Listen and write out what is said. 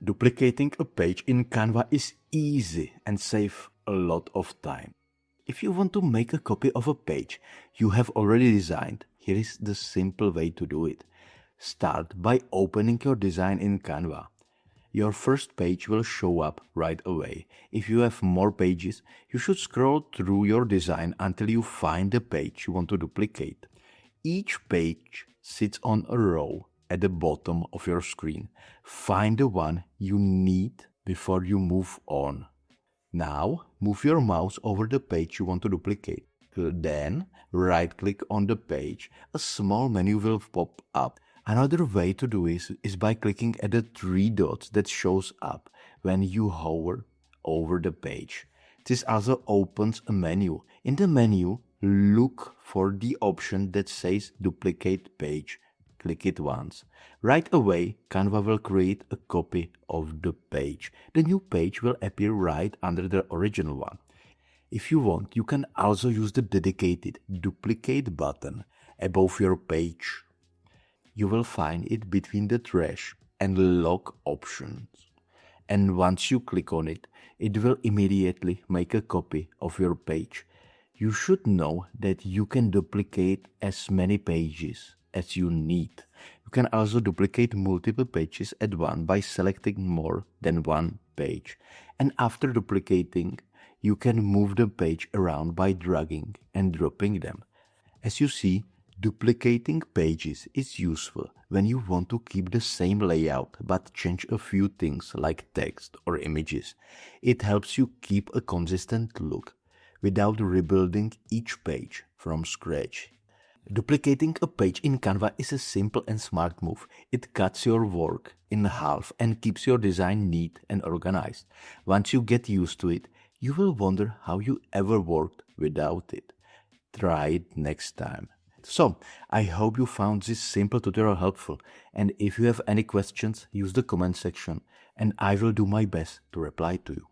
Duplicating a page in Canva is easy and saves a lot of time. If you want to make a copy of a page you have already designed, here is the simple way to do it. Start by opening your design in Canva. Your first page will show up right away. If you have more pages, you should scroll through your design until you find the page you want to duplicate. Each page sits on a row at the bottom of your screen. Find the one you need before you move on. Now, move your mouse over the page you want to duplicate. Then, right-click on the page. A small menu will pop up. Another way to do this is by clicking at the three dots that shows up when you hover over the page. This also opens a menu. In the menu, look for the option that says Duplicate Page. Click it once. Right away, Canva will create a copy of the page. The new page will appear right under the original one. If you want, you can also use the dedicated Duplicate button above your page. You will find it between the Trash and Lock options. And once you click on it, it will immediately make a copy of your page. You should know that you can duplicate as many pages as you need. You can also duplicate multiple pages at once by selecting more than one page. And after duplicating, you can move the page around by dragging and dropping them. As you see, duplicating pages is useful when you want to keep the same layout but change a few things like text or images. It helps you keep a consistent look without rebuilding each page from scratch. Duplicating a page in Canva is a simple and smart move. It cuts your work in half and keeps your design neat and organized. Once you get used to it, you will wonder how you ever worked without it. Try it next time. So, I hope you found this simple tutorial helpful, and if you have any questions, use the comment section and I will do my best to reply to you.